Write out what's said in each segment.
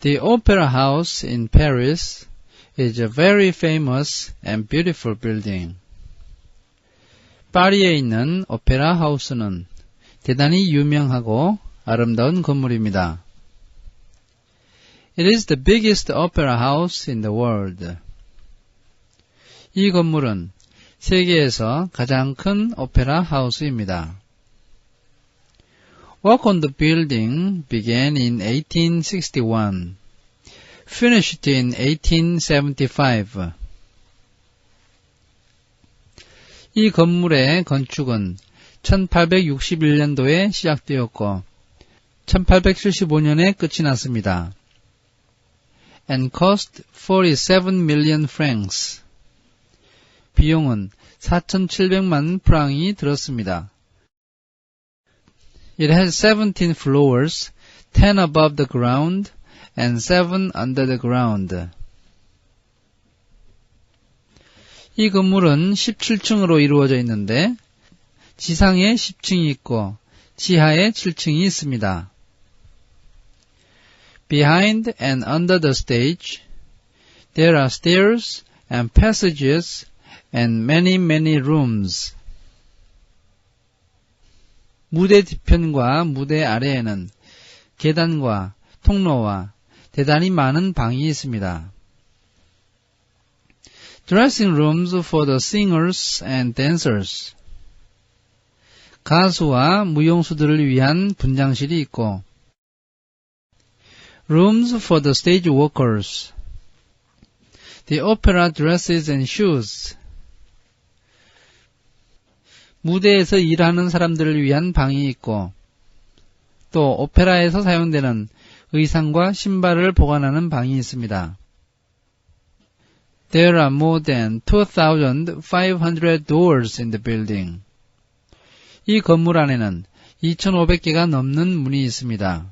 The Opera House in Paris is a very famous and beautiful building. 파리에 있는 오페라 하우스는 대단히 유명하고 아름다운 건물입니다. It is the biggest opera house in the world. 이 건물은 세계에서 가장 큰 오페라 하우스입니다. Work on the building began in 1861, finished in 1875. 이 건물의 건축은 1861년도에 시작되었고 1875년에 끝이 났습니다. And cost 47 million francs. 비용은 4,700만 프랑이 들었습니다. It has 17 floors, 10 above the ground and 7 under the ground. 이 건물은 17층으로 이루어져 있는데 지상에 10층이 있고 지하에 7층이 있습니다. Behind and under the stage, there are stairs and passages and many rooms. 무대 뒤편과 무대 아래에는 계단과 통로와 대단히 많은 방이 있습니다. Dressing rooms for the singers and dancers. 가수와 무용수들을 위한 분장실이 있고 Rooms for the stage workers. The opera dresses and shoes. 무대에서 일하는 사람들을 위한 방이 있고 또 오페라에서 사용되는 의상과 신발을 보관하는 방이 있습니다. There are more than 2,500 doors in the building. 이 건물 안에는 2,500개가 넘는 문이 있습니다.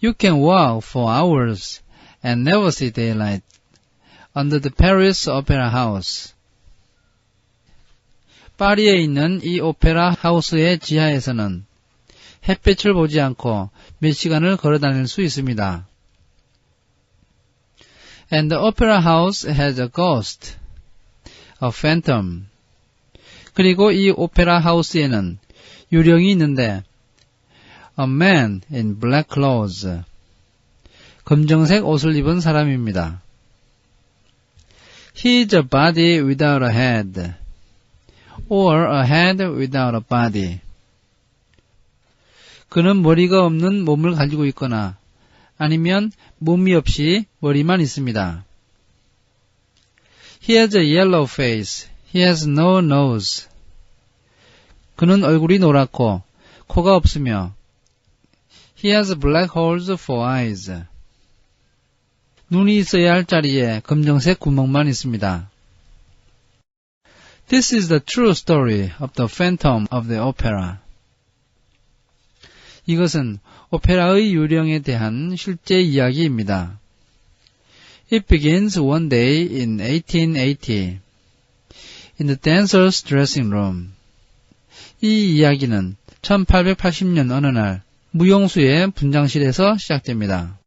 You can walk for hours and never see daylight under the Paris Opera House. 파리에 있는 이 오페라 하우스의 지하에서는 햇빛을 보지 않고 몇 시간을 걸어 다닐 수 있습니다. And the opera house has a ghost, a phantom. 그리고 이 오페라 하우스에는 유령이 있는데 A man in black clothes. 검정색 옷을 입은 사람입니다. He is a body without a head, or a head without a body. 그는 머리가 없는 몸을 가지고 있거나 아니면 몸이 없이 머리만 있습니다. He has a yellow face. He has no nose. 그는 얼굴이 노랗고 코가 없으며 He has black holes for eyes. 눈이 있어야 할 자리에 검정색 구멍만 있습니다. This is the true story of the Phantom of the Opera. 이것은 오페라의 유령에 대한 실제 이야기입니다. It begins one day in 1880 in the dancer's dressing room. 이 이야기는 1880년 어느 날 무용수의 분장실에서 시작됩니다.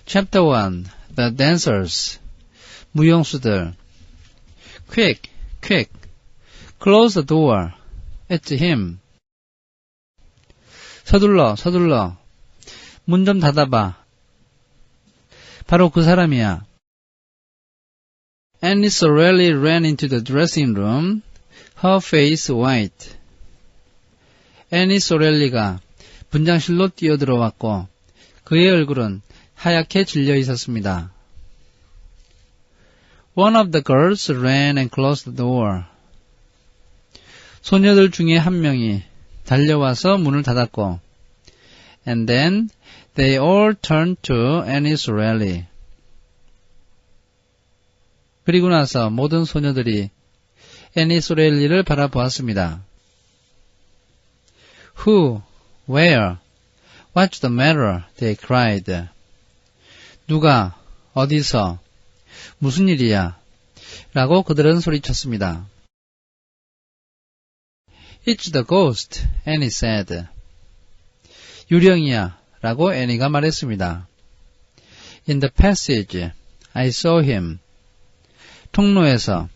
Chapter 1. The dancers. 무용수들. Quick, quick. Close the door. It's him. 서둘러, 서둘러. 문 좀 닫아봐. 바로 그 사람이야. Annie Sorelli ran into the dressing room, her face white. 애니 소렐리가 분장실로 뛰어들어왔고 그의 얼굴은 하얗게 질려 있었습니다. One of the girls ran and closed the door. 소녀들 중에 한 명이 달려와서 문을 닫았고 And then they all turned to Annie Sorelli. 그리고 나서 모든 소녀들이 애니 소렐리를 바라보았습니다. Who? Where? What's the matter? They cried. 누가? 어디서? 무슨 일이야? 라고 그들은 소리쳤습니다. It's the ghost, Annie said. 유령이야 라고 애니가 말했습니다. In the passage, I saw him. 통로에서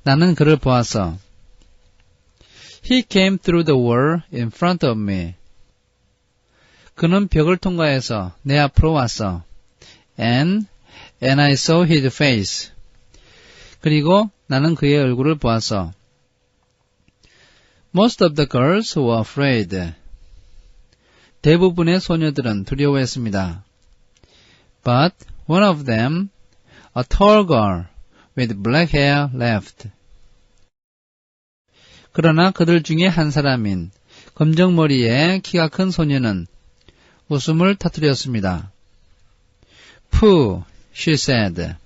나는 그를 보았어. He came through the wall in front of me. 그는 벽을 통과해서 내 앞으로 왔어. And I saw his face. 그리고 나는 그의 얼굴을 보았어. Most of the girls were afraid. 대부분의 소녀들은 두려워했습니다. But one of them, a tall girl with black hair, laughed. 그러나 그들 중에 한 사람인 검정머리에 키가 큰 소녀는 웃음을 터뜨렸습니다. Pooh, she said.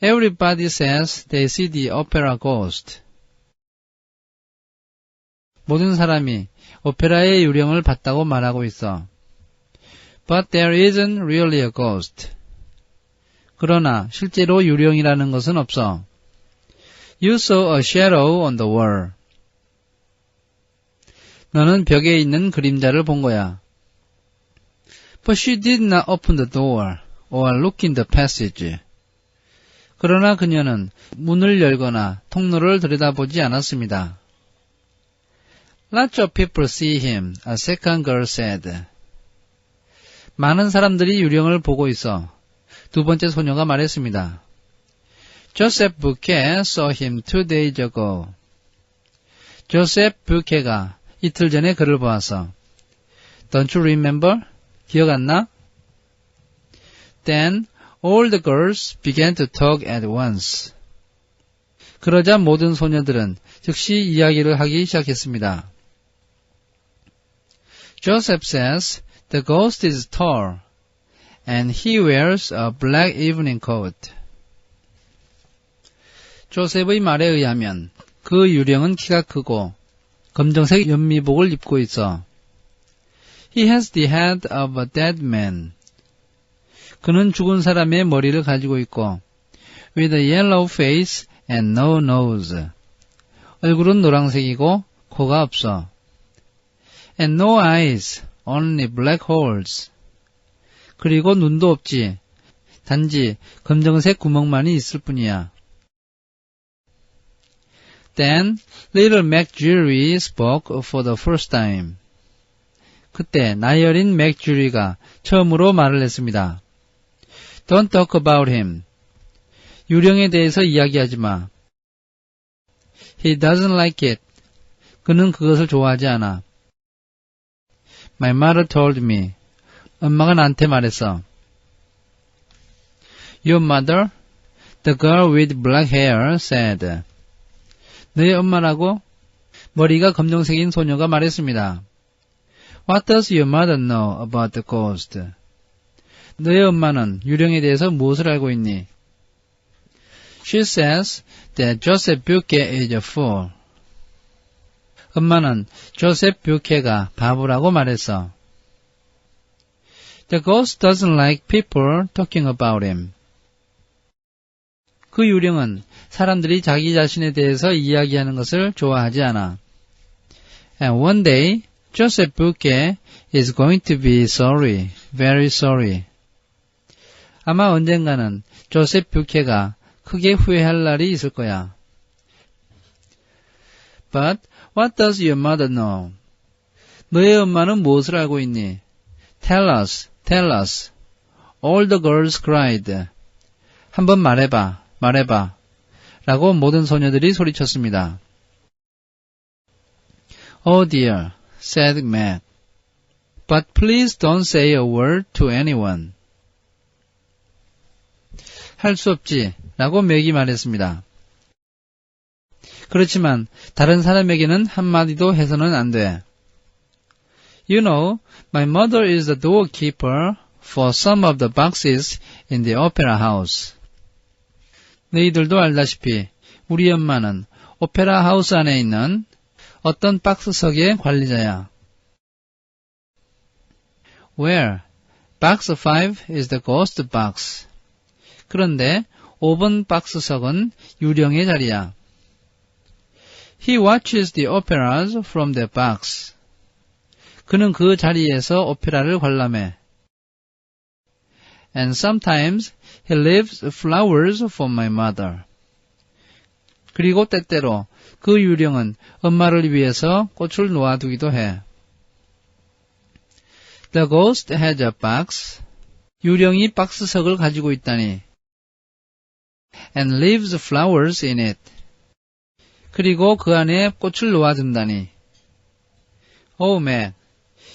Everybody says they see the opera ghost. 모든 사람이 오페라의 유령을 봤다고 말하고 있어. But there isn't really a ghost. 그러나 실제로 유령이라는 것은 없어. You saw a shadow on the wall. 너는 벽에 있는 그림자를 본 거야. But she did not open the door or look in the passage. 그러나 그녀는 문을 열거나 통로를 들여다보지 않았습니다. Lots of people see him, a second girl said. 많은 사람들이 유령을 보고 있어. 두 번째 소녀가 말했습니다. Joseph Buquet saw him 2 days ago. 조셉 뷰케가 이틀 전에 그를 보았어. Don't you remember? 기억 안 나? Then all the girls began to talk at once. 그러자 모든 소녀들은 즉시 이야기를 하기 시작했습니다. Joseph says the ghost is tall and he wears a black evening coat. 조셉의 말에 의하면 그 유령은 키가 크고 검정색 연미복을 입고 있어. He has the head of a dead man. 그는 죽은 사람의 머리를 가지고 있고 with a yellow face and no nose. 얼굴은 노란색이고 코가 없어. And no eyes, only black holes. 그리고 눈도 없지. 단지 검정색 구멍만이 있을 뿐이야. Then little McJury spoke for the first time. 그때 나이 어린 맥주리가 처음으로 말을 했습니다. Don't talk about him. 유령에 대해서 이야기하지 마. He doesn't like it. 그는 그것을 좋아하지 않아. My mother told me. 엄마가 나한테 말했어. Your mother? The girl with black hair said. 너의 엄마라고? 머리가 검정색인 소녀가 말했습니다. What does your mother know about the ghost? 너의 엄마는 유령에 대해서 무엇을 알고 있니? She says that Joseph Buquet is a fool. 엄마는 조셉 뷰케가 바보라고 말했어. The ghost doesn't like people talking about him. 그 유령은 사람들이 자기 자신에 대해서 이야기하는 것을 좋아하지 않아. And one day, Joseph Buquet is going to be sorry, very sorry. 아마 언젠가는 조셉 뷰케가 크게 후회할 날이 있을 거야. But what does your mother know? 너의 엄마는 무엇을 알고 있니? Tell us, tell us. All the girls cried. 한번 말해봐, 말해봐. 라고 모든 소녀들이 소리쳤습니다. Oh dear, said Matt. But please don't say a word to anyone. 할 수 없지, 라고 맥이 말했습니다. 그렇지만 다른 사람에게는 한마디도 해서는 안 돼. You know, my mother is the doorkeeper for some of the boxes in the opera house. 너희들도 알다시피 우리 엄마는 오페라 하우스 안에 있는 어떤 박스석의 관리자야. Where? Box 5 is the ghost box. 그런데 5번 박스석은 유령의 자리야. He watches the operas from the box. 그는 그 자리에서 오페라를 관람해. And sometimes he leaves flowers for my mother. 그리고 때때로 그 유령은 엄마를 위해서 꽃을 놓아두기도 해. The ghost has a box. 유령이 박스석을 가지고 있다니. And leaves flowers in it. 그리고 그 안에 꽃을 놓아둔다니. Oh, Mac,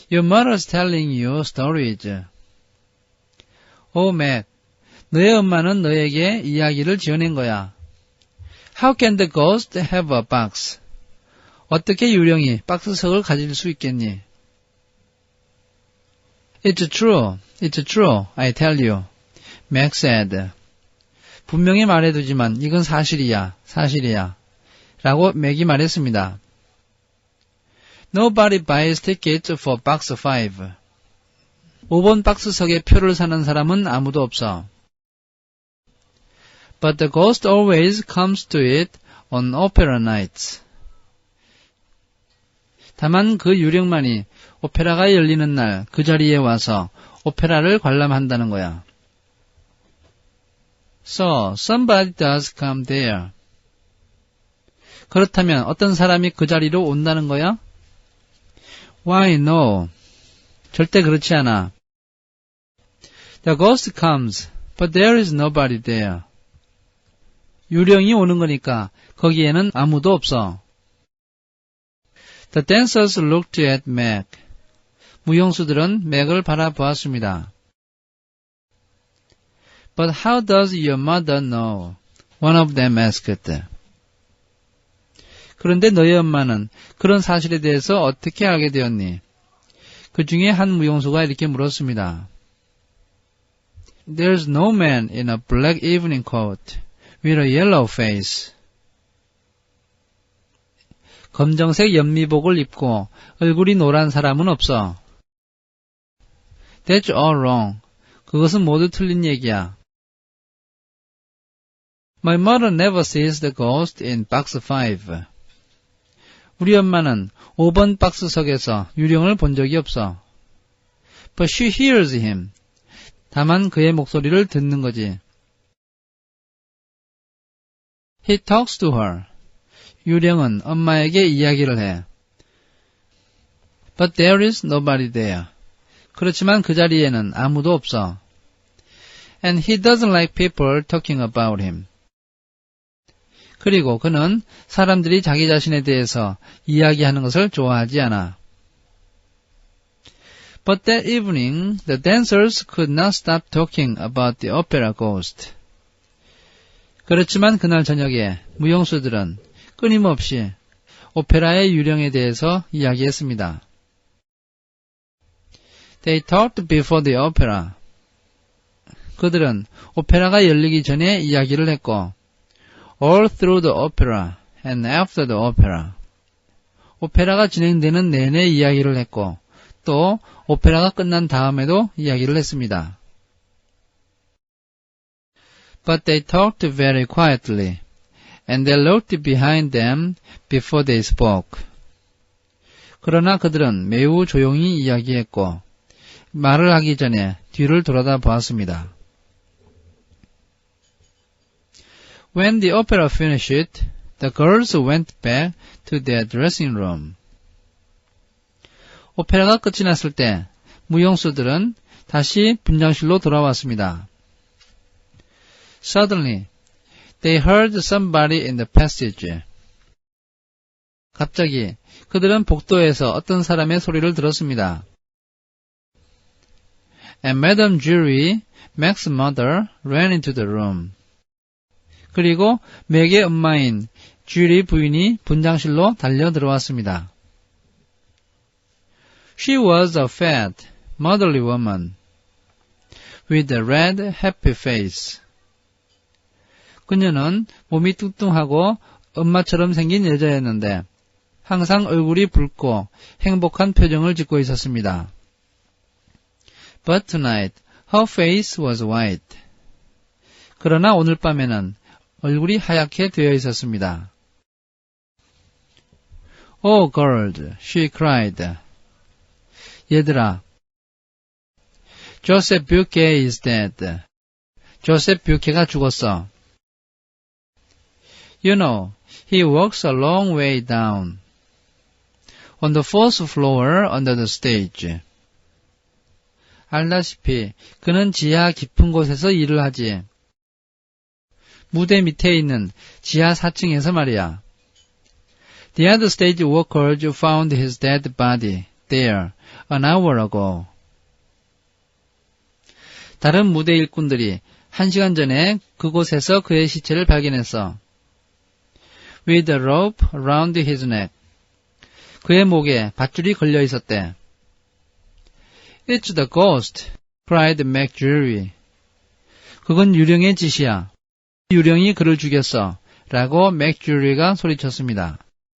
your mother's telling you stories. Oh, Mac, 너의 엄마는 너에게 이야기를 지어낸 거야. How can the ghost have a box? 어떻게 유령이 박스석을 가질 수 있겠니? It's true, I tell you, Mac said. 분명히 말해두지만 이건 사실이야. 라고 맥이 말했습니다. Nobody buys tickets for box 5. 5번 박스석에 표를 사는 사람은 아무도 없어. But the ghost always comes to it on opera nights. 다만 그 유령만이 오페라가 열리는 날 그 자리에 와서 오페라를 관람한다는 거야. So, somebody does come there. 그렇다면 어떤 사람이 그 자리로 온다는 거야? Why, no. 절대 그렇지 않아. The ghost comes, but there is nobody there. 유령이 오는 거니까 거기에는 아무도 없어. The dancers looked at Mac. 무용수들은 맥을 바라보았습니다. But how does your mother know? One of them asked. 그런데 너희 엄마는 그런 사실에 대해서 어떻게 알게 되었니? 그 중에 한 무용수가 이렇게 물었습니다. There's no man in a black evening coat with a yellow face. 검정색 연미복을 입고 얼굴이 노란 사람은 없어. That's all wrong. 그것은 모두 틀린 얘기야. My mother never sees the ghost in box 5. 우리 엄마는 5번 박스석에서 유령을 본 적이 없어. But she hears him. 다만 그의 목소리를 듣는 거지. He talks to her. 유령은 엄마에게 이야기를 해. But there is nobody there. 그렇지만 그 자리에는 아무도 없어. And he doesn't like people talking about him. 그리고 그는 사람들이 자기 자신에 대해서 이야기하는 것을 좋아하지 않아. But that evening, the dancers could not stop talking about the opera ghost. 그렇지만 그날 저녁에 무용수들은 끊임없이 오페라의 유령에 대해서 이야기했습니다. They talked before the opera. 그들은 오페라가 열리기 전에 이야기를 했고, all through the opera and after the opera. 오페라가 진행되는 내내 이야기를 했고, 또 오페라가 끝난 다음에도 이야기를 했습니다. But they talked very quietly, and they looked behind them before they spoke. 그러나 그들은 매우 조용히 이야기했고, 말을 하기 전에 뒤를 돌아다 보았습니다. When the opera finished, the girls went back to their dressing room. 오페라가 끝이 났을 때 무용수들은 다시 분장실로 돌아왔습니다. Suddenly, they heard somebody in the passage. 갑자기 그들은 복도에서 어떤 사람의 소리를 들었습니다. And Madame Jury, Mac's mother, ran into the room. 그리고 맥의 엄마인 주리 부인이 분장실로 달려 들어왔습니다. She was a fat, motherly woman with a red, happy face. 그녀는 몸이 뚱뚱하고 엄마처럼 생긴 여자였는데 항상 얼굴이 붉고 행복한 표정을 짓고 있었습니다. But tonight, her face was white. 그러나 오늘 밤에는 얼굴이 하얗게 되어 있었습니다. Oh, girls, she cried. 얘들아, Joseph Buquet is dead. 조셉 뷰케가 죽었어. You know, he walks a long way down. On the fourth floor under the stage. 알다시피 그는 지하 깊은 곳에서 일을 하지. 무대 밑에 있는 지하 4층에서 말이야. The other stage workers found his dead body there an hour ago. 다른 무대 일꾼들이 1시간 전에 그곳에서 그의 시체를 발견했어. With a rope around his neck. 그의 목에 밧줄이 걸려 있었대. It's the ghost, cried McJury. 그건 유령의 짓이야. 유령이 그를 죽였어. 라고 맥주리가 소리쳤습니다.